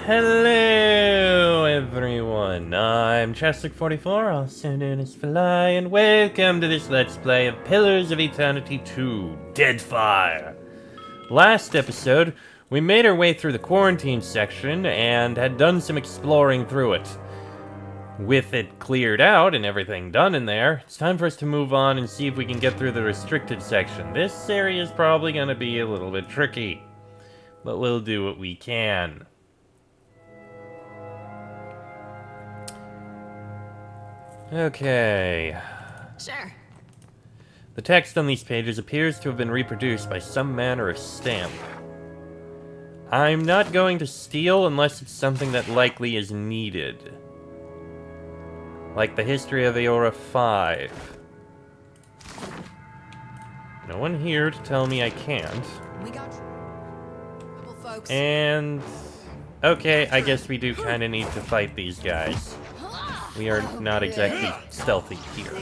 Hello everyone, I'm Chastic44, also known as Fly, and welcome to this Let's Play of Pillars of Eternity 2, Deadfire. Last episode, we made our way through the quarantine section and had done some exploring through it. With it cleared out and everything done in there, it's time for us to move on and see if we can get through the restricted section. This area is probably going to be a little bit tricky, but we'll do what we can. Okay. Sure. The text on these pages appears to have been reproduced by some manner of stamp. I'm not going to steal unless it's something that likely is needed. Like the history of Aora 5. No one here to tell me I can't. We got couple folks. And... okay, I guess we do kind of need to fight these guys. We are not exactly stealthy here.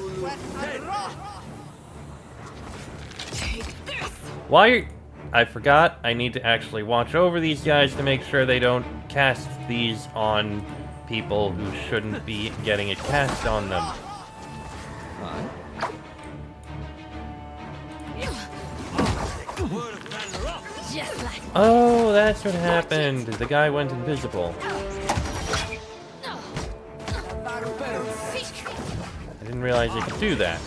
Why? I forgot. I need to actually watch over these guys to make sure they don't cast these on people who shouldn't be getting it cast on them. Oh, that's what happened. The guy went invisible. I didn't realize he could do that.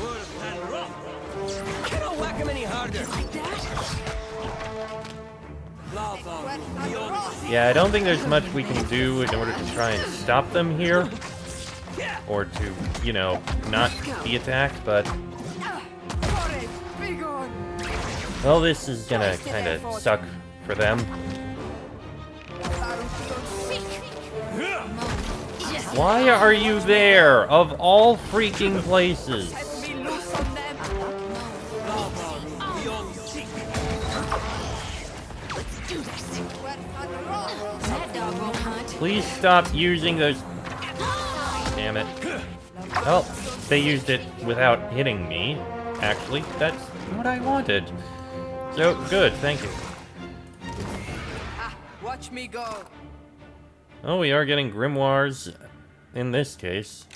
Cannot whack him any harder. Yeah, I don't think there's much we can do in order to try and stop them here. Or to, you know, not be attacked, but... well, this is gonna kind of suck for them. Why are you there, of all freaking places? Please stop using those... damn it. Well, they used it without hitting me. Actually, that's what I wanted. So, good, thank you. Watch me go. Oh, we are getting grimoires in this case.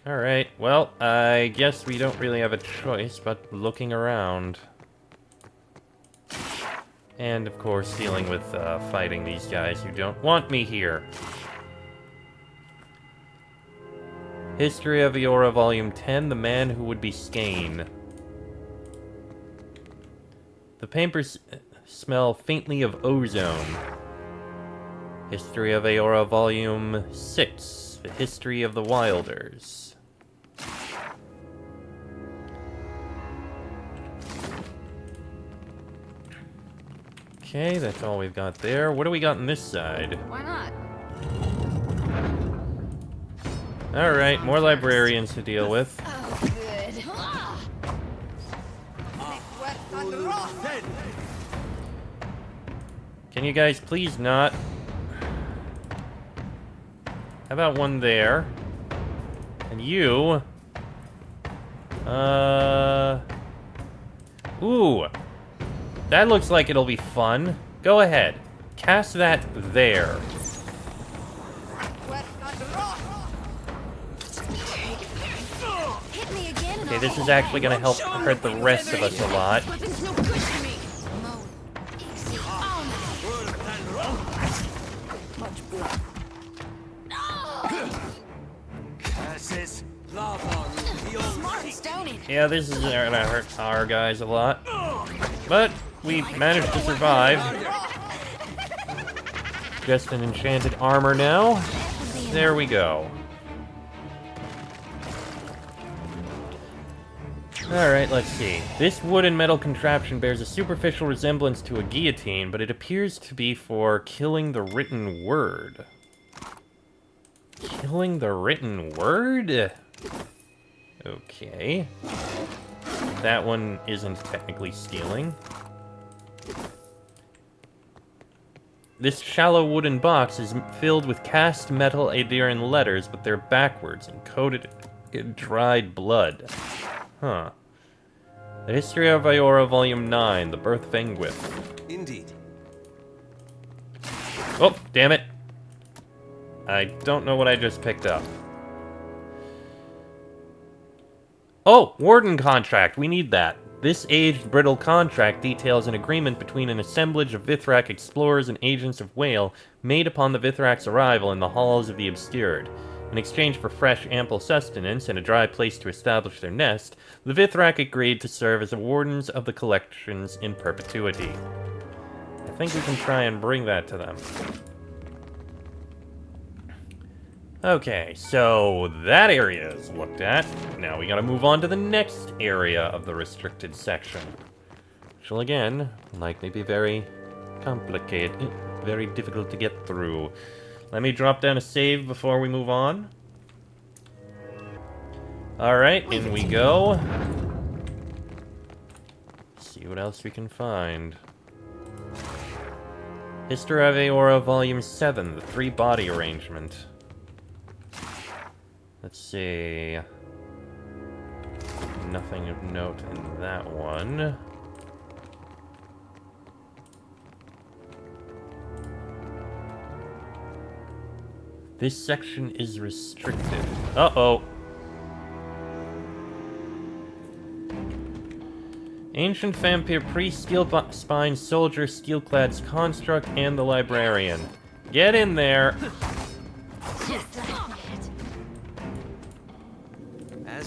Alright, well, I guess we don't really have a choice but looking around. And, of course, dealing with fighting these guys who don't want me here. History of Aora, Volume 10, The Man Who Would Be Skane. The papers smell faintly of ozone. History of Aora, Volume 6, The History of the Wilders. Okay, that's all we've got there. What do we got on this side? Why not? Alright, more librarians to deal with. Oh, good. Can you guys please not? How about one there? And you? Ooh. That looks like it'll be fun. Go ahead. Cast that there. Okay, this is actually gonna help hurt the rest of us a lot. Yeah, this is gonna hurt our guys a lot. But we managed to survive. Just an enchanted armor now. There we go. Alright, let's see. This wood and metal contraption bears a superficial resemblance to a guillotine, but it appears to be for killing the written word. Killing the written word? Okay. That one isn't technically stealing. This shallow wooden box is filled with cast metal Aediran letters, but they're backwards and coated in dried blood. Huh. The History of Aora, Volume 9, The Birth of Engwith. In indeed. Oh, damn it. I don't know what I just picked up. Oh, Warden contract. We need that. This aged, brittle contract details an agreement between an assemblage of Vithrak explorers and agents of Whale made upon the Vithrak's arrival in the halls of the Obscured. In exchange for fresh, ample sustenance and a dry place to establish their nest, the Vithrak agreed to serve as the wardens of the collections in perpetuity. I think we can try and bring that to them. Okay, so that area is looked at. Now we gotta move on to the next area of the restricted section. Which will again likely be very complicated, very difficult to get through. Let me drop down a save before we move on. Alright, in we go. See what else we can find. History of Aora Volume 7, the 3-body arrangement. Let's see. Nothing of note in that one. This section is restricted. Uh-oh. Ancient Vampire Priest, Steel-Spine Soldier, Steel-Clad's Construct, and the Librarian. Get in there!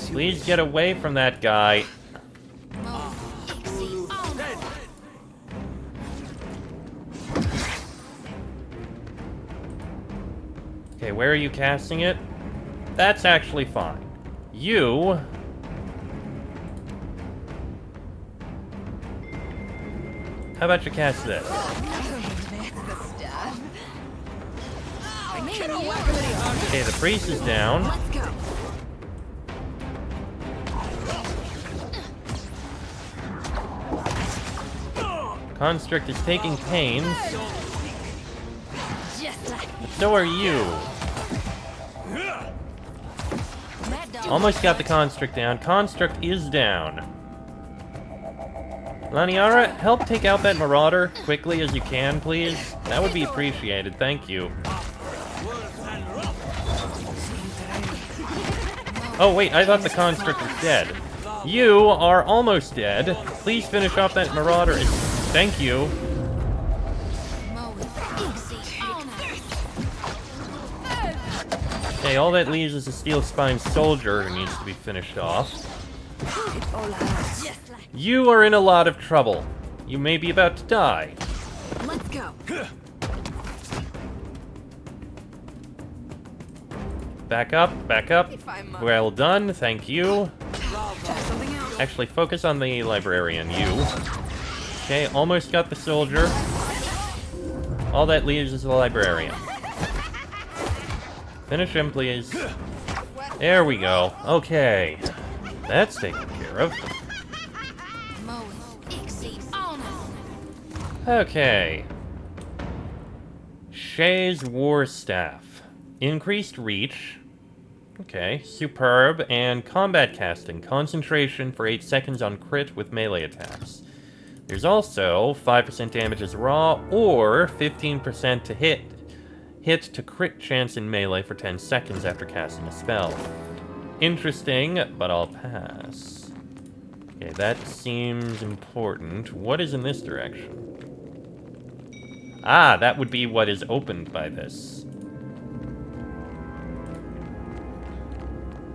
Please get away from that guy. Okay, where are you casting it? That's actually fine. You... How about you cast this? Okay, the priest is down. Let's go. Construct is taking pains. Just like So are you. that dog. Almost got the Construct down. Construct is down. Laniara, help take out that Marauder quickly as you can, please. That would be appreciated. Thank you. Oh, wait, I thought the Construct was dead. You are almost dead. Please finish off that Marauder. Thank you. Okay, all that leaves is a Steel Spine Soldier who needs to be finished off. You are in a lot of trouble. You may be about to die. Let's go. Back up, back up. If I must. Well done, thank you. Try something else. Actually, focus on the Librarian, you. Okay, almost got the Soldier. All that leaves is the Librarian. Finish him, please. There we go. Okay. That's taken care of. Okay. Shay's War Staff. Increased reach. Okay, superb. And combat casting. Concentration for 8 seconds on crit with melee attacks. There's also 5% damage as raw, or 15% to hit to crit chance in melee for 10 seconds after casting a spell. Interesting, but I'll pass. Okay, that seems important. What is in this direction? Ah, that would be what is opened by this.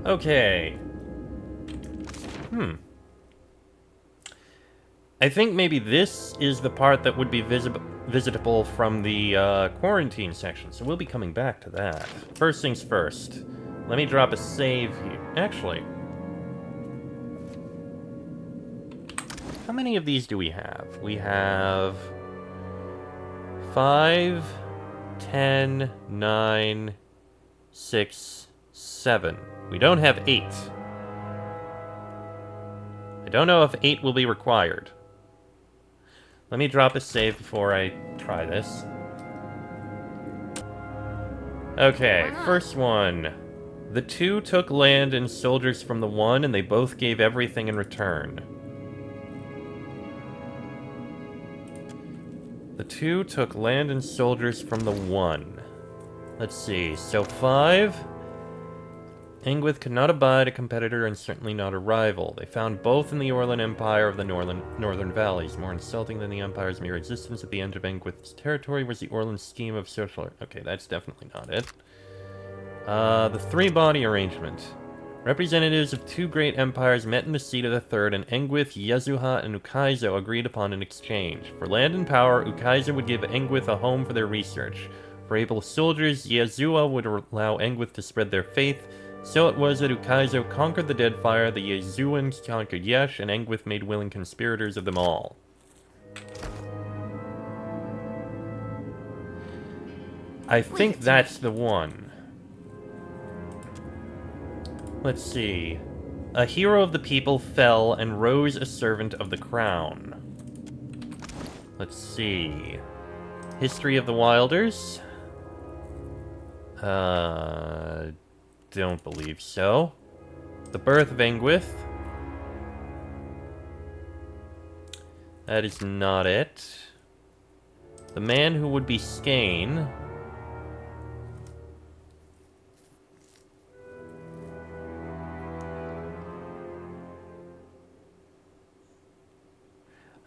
Okay. I think maybe this is the part that would be visitable from the quarantine section, so we'll be coming back to that. First things first. Let me drop a save here. Actually, how many of these do we have? We have 5, 10, 9, 6, 7. We don't have 8. I don't know if 8 will be required. Let me drop a save before I try this. Okay, first one. The 2 took land and soldiers from the 1, and they both gave everything in return. The 2 took land and soldiers from the 1. Let's see, so 5. Engwith could not abide a competitor and certainly not a rival. They found both in the Orlan Empire of the Northern Valleys. More insulting than the Empire's mere existence at the end of Engwith's territory was the Orlan scheme of social... Okay, that's definitely not it. The 3-body arrangement. Representatives of 2 great empires met in the seat of the third, and Engwith, Yazuha, and Ukaizo agreed upon an exchange. For land and power, Ukaizo would give Engwith a home for their research. For able soldiers, Yazuha would allow Engwith to spread their faith. So it was that Ukaizo conquered the Deadfire, the Yazuans conquered Yesh, and Engwith made willing conspirators of them all. I think that's the one. Let's see. A hero of the people fell and rose a servant of the crown. Let's see. History of the Wilders? Don't believe so. The birth of Engwith? That is not it. The man who would be Skane?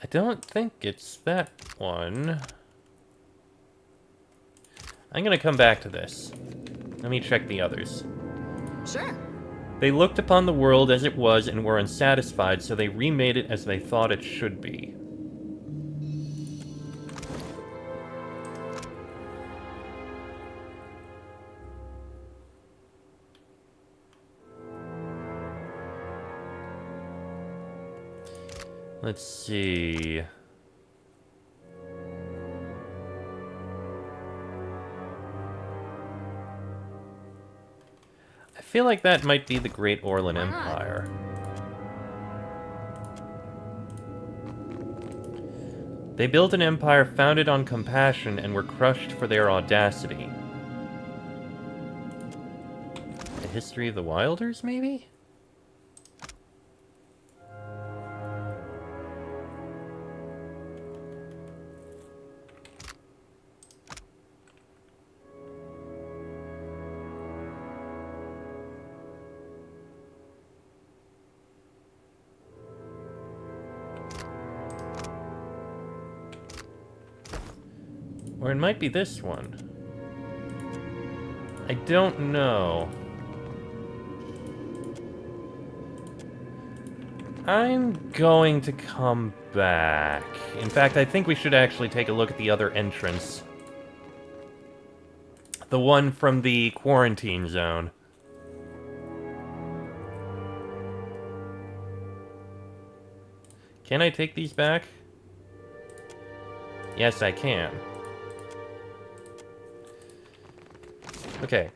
I don't think it's that one. I'm gonna come back to this. Let me check the others. Sure. They looked upon the world as it was and were unsatisfied, so they remade it as they thought it should be. Let's see. I feel like that might be the Great Orlan Empire. They built an empire founded on compassion and were crushed for their audacity. The history of the Wilders, maybe? Or it might be this one. I don't know. I'm going to come back. In fact, I think we should actually take a look at the other entrance. The one from the quarantine zone. Can I take these back? Yes, I can. Okay,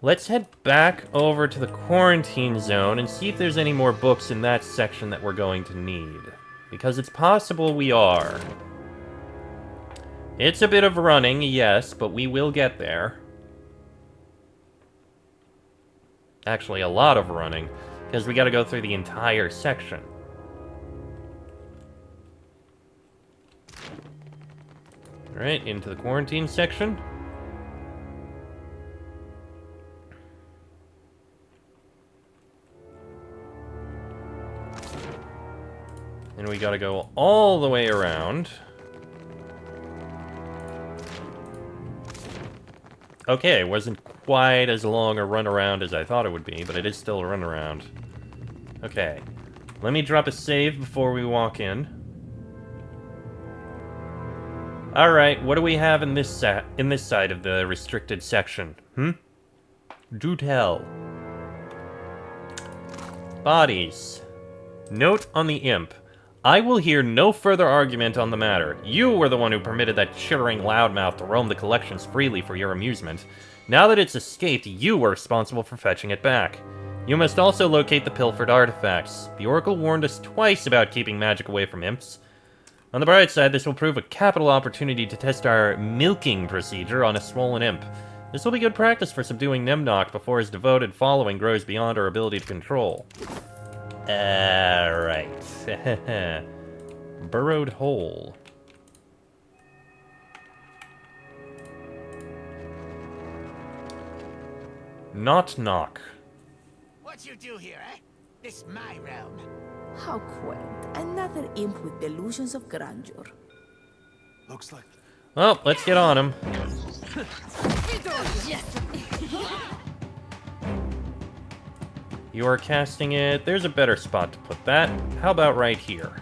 let's head back over to the quarantine zone and see if there's any more books in that section that we're going to need. Because it's possible we are. It's a bit of running, yes, but we will get there. Actually, a lot of running, because we gotta go through the entire section. Alright, into the quarantine section. And we gotta go all the way around. Okay, it wasn't quite as long a run around as I thought it would be, but it is still a run around. Okay, let me drop a save before we walk in. Alright, what do we have in this side of the restricted section? Do tell. Bodies. Note on the imp. I will hear no further argument on the matter. You were the one who permitted that chittering loudmouth to roam the collections freely for your amusement. Now that it's escaped, you were responsible for fetching it back. You must also locate the pilfered artifacts. The Oracle warned us twice about keeping magic away from imps. On the bright side, this will prove a capital opportunity to test our milking procedure on a swollen imp. This will be good practice for subduing Nemnock before his devoted following grows beyond our ability to control. Right. Burrowed hole. Not knock. What you do here, eh? This my realm. How quaint. Another imp with delusions of grandeur. Looks like Well, let's get on him. You are casting it. There's a better spot to put that. How about right here?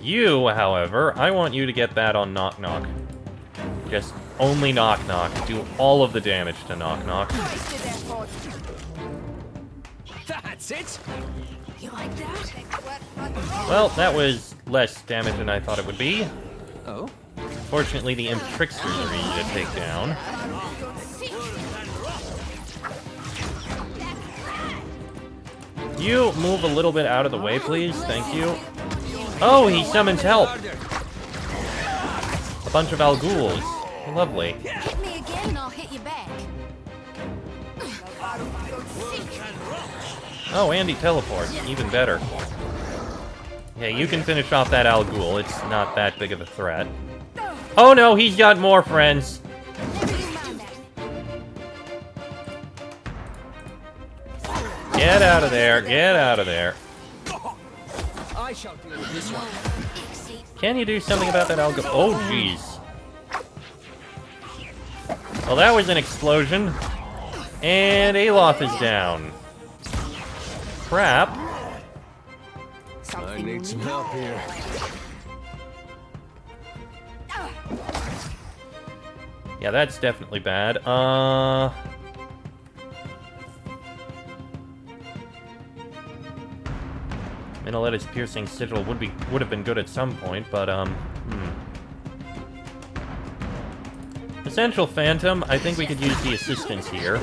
You, however, I want you to get that on Knock Knock. Just only Knock Knock. Do all of the damage to Knock Knock. That's it. You like that? Well, that was less damage than I thought it would be. Oh? Fortunately, the Imp Tricksters are easy to take down. You move a little bit out of the way, please. Thank you. Oh, he summons help! A bunch of Al Ghouls. Lovely. Hit me again and I'll hit you back. Oh, and he teleports. Even better. Yeah, you can finish off that Al Ghul. It's not that big of a threat. Oh no, he's got more friends. Never you mind that. Get out of there. Get out of there. I shall deal with this one. Can you do something about that Al Ghul? Oh, jeez. Well, that was an explosion. And Aloth is down. Crap. I need some help here. Yeah, that's definitely bad. Minoleta's piercing sigil would have been good at some point, but Essential Phantom, I think we could use the assistance here.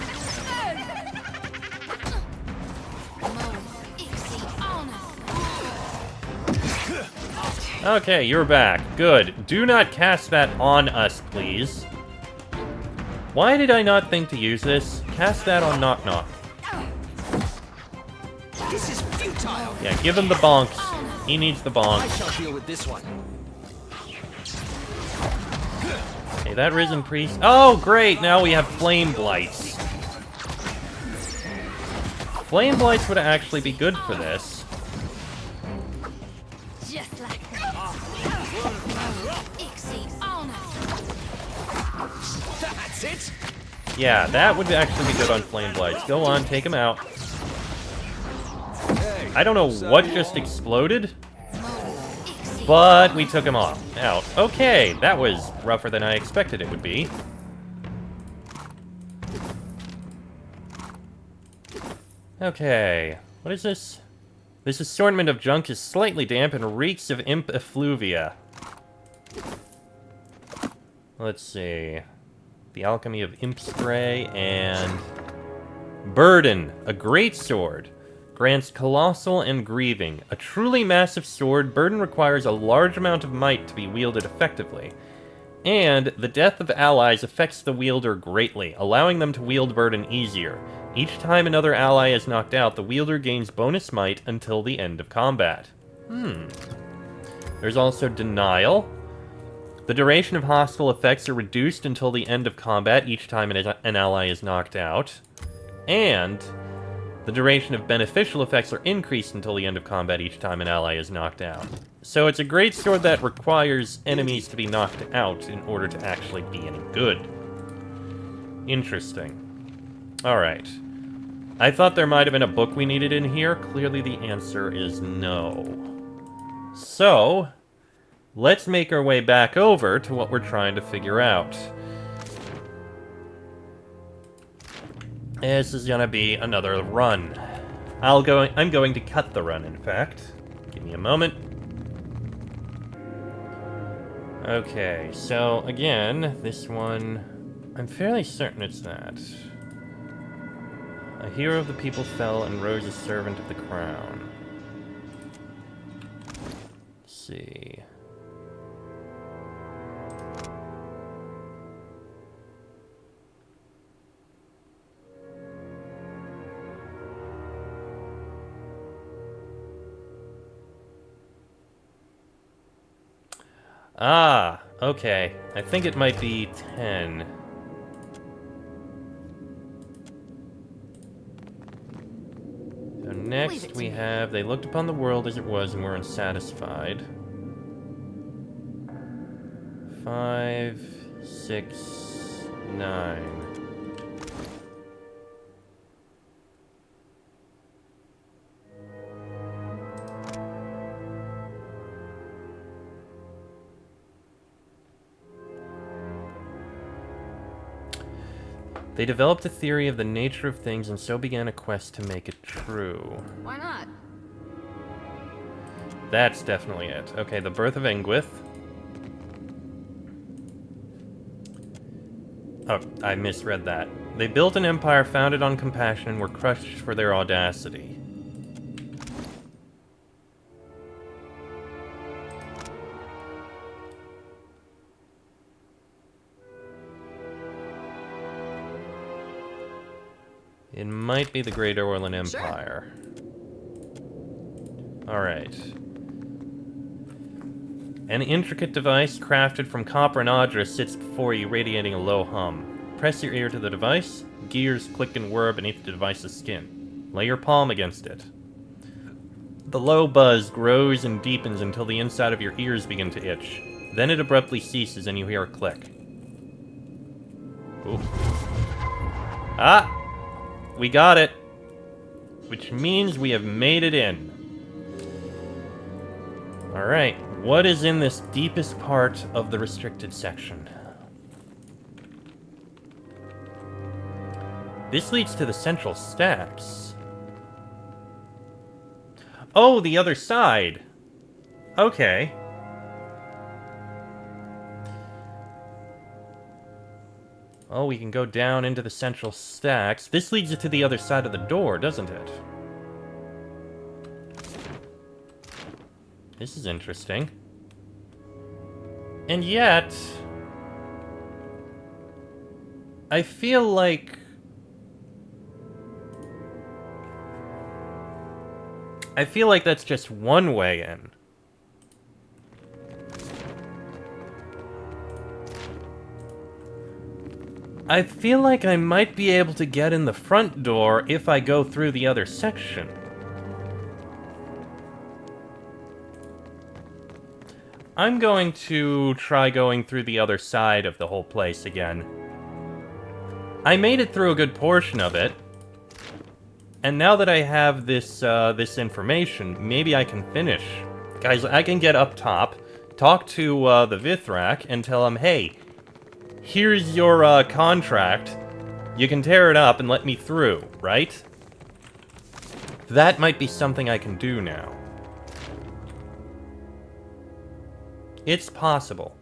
Okay, you're back. Good. Do not cast that on us, please. Why did I not think to use this? Cast that on Knock Knock. This is futile. Yeah, give him the bonks. He needs the I bonks. shall deal with this one. Okay, that Risen Priest. Oh, great! Now we have Flame Blights. Flame Blights would actually be good for this. Just like that. Exceed honor. That's it. Yeah, that would actually be good on Flame Blights. Go on, take him out. I don't know what just exploded, but we took him off. Out. Okay, that was rougher than I expected it would be. Okay, what is this? This assortment of junk is slightly damp and reeks of imp effluvia. Let's see. The alchemy of imp spray and burden, a great sword. Grants colossal and grieving. A truly massive sword, burden requires a large amount of might to be wielded effectively. And the death of allies affects the wielder greatly, allowing them to wield burden easier. Each time another ally is knocked out, the wielder gains bonus might until the end of combat. There's also denial. The duration of hostile effects are reduced until the end of combat each time an ally is knocked out. And the duration of beneficial effects are increased until the end of combat each time an ally is knocked out. So it's a great sword that requires enemies to be knocked out in order to actually be any good. Interesting. Alright. I thought there might have been a book we needed in here. Clearly the answer is no. So, let's make our way back over to what we're trying to figure out. This is gonna be another run. I'm going to cut the run, in fact. Give me a moment. Okay, so again, this one, I'm fairly certain it's that. A hero of the people fell and rose a servant of the crown. Let's see. Ah, Okay, I think it might be 10. So next we have, they looked upon the world as it was and were unsatisfied. 5, 6, 9. They developed a theory of the nature of things and so began a quest to make it true. Why not? That's definitely it. Okay, the birth of Engwith. Oh, I misread that. They built an empire founded on compassion and were crushed for their audacity. It might be the Great Orlan Empire. Alright. An intricate device crafted from copper and audra sits before you, radiating a low hum. Press your ear to the device. Gears click and whir beneath the device's skin. Lay your palm against it. The low buzz grows and deepens until the inside of your ears begin to itch. Then it abruptly ceases and you hear a click. Ooh. Ah! We got it! Which means we have made it in. Alright, what is in this deepest part of the restricted section? This leads to the central stacks. Oh, the other side! Okay. Oh, we can go down into the central stacks. This leads you to the other side of the door, doesn't it? This is interesting. And yet... I feel like... that's just one way in. I feel like I might be able to get in the front door if I go through the other section. I'm going to try going through the other side of the whole place again. I made it through a good portion of it. And now that I have this, this information, maybe I can finish. Guys, I can get up top, talk to, the Vithrak, and tell him, hey, here's your, contract. You can tear it up and let me through, right? That might be something I can do now. It's possible.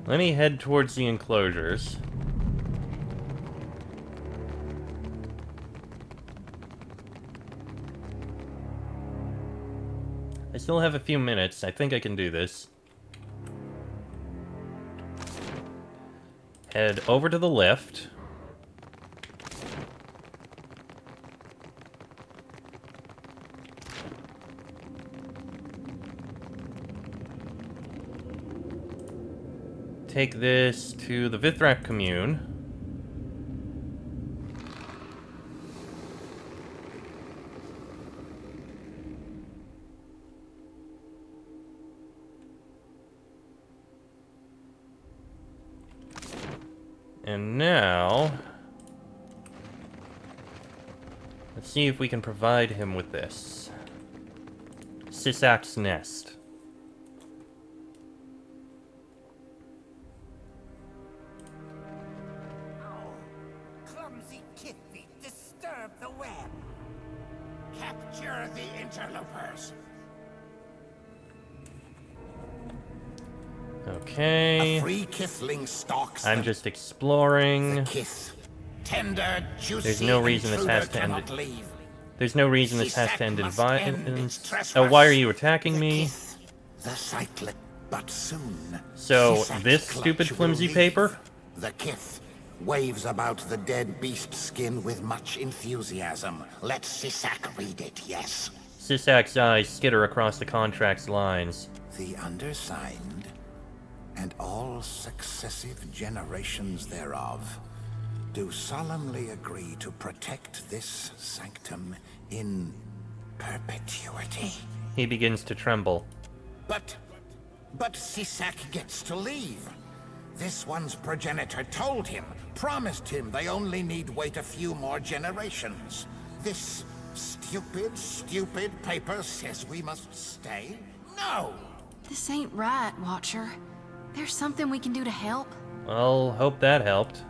Let me head towards the enclosures. I still have a few minutes. I think I can do this. Head over to the lift. Take this to the Vithrak commune. And now, let's see if we can provide him with this. Sisak's Nest. Clumsy Kithy, disturb the web. Capture the interlopers. Okay. A free kithling stalks I'm them. just exploring. The kith. Tender, juicy, There's no reason this has to end. There's no reason this has to end in violence. Oh, why are you attacking me? The cyclic, but soon. So, Sisak's this clutch stupid will flimsy leave. paper? The kith waves about the dead beast skin with much enthusiasm. Let Sisak read it, yes? Sisak's eyes skitter across the contract's lines. The undersigned, and all successive generations thereof, do solemnly agree to protect this sanctum in perpetuity. He begins to tremble. But Sisak gets to leave. This one's progenitor told him, promised him they only need wait a few more generations. This stupid paper says we must stay? No! This ain't right, Watcher. There's something we can do to help. I'll hope that helped.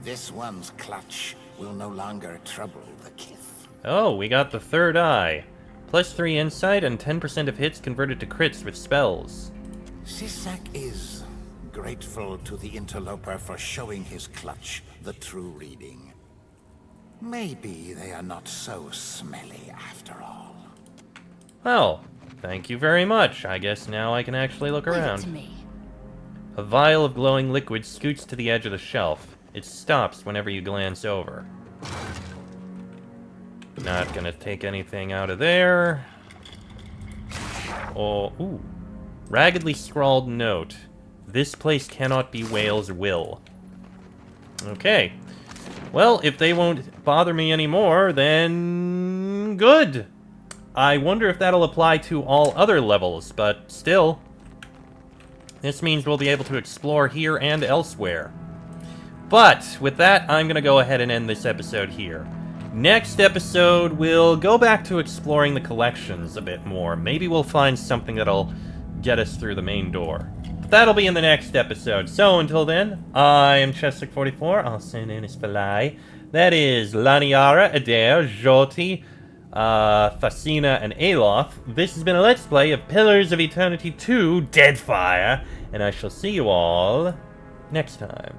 This one's clutch will no longer trouble the kith. Oh, we got the third eye. +3 insight and 10% of hits converted to crits with spells. Sisak is grateful to the interloper for showing his clutch the true reading. Maybe they are not so smelly after all. Well, thank you very much. I guess now I can actually look Leave it to around. me. A vial of glowing liquid scoots to the edge of the shelf. It stops whenever you glance over. Not gonna take anything out of there. Oh, ooh. Raggedly scrawled note. This place cannot be Whale's will. Okay. Well, if they won't bother me anymore, then good. I wonder if that'll apply to all other levels, but still. This means we'll be able to explore here and elsewhere. But, with that, I'm gonna go ahead and end this episode here. Next episode, we'll go back to exploring the collections a bit more. Maybe we'll find something that'll get us through the main door. But that'll be in the next episode. So, until then, I am Cheswick44, also known as Falai. That is Laniara, Adair, Joti, Fasina, and Aloth. This has been a Let's Play of Pillars of Eternity 2, Deadfire, and I shall see you all next time.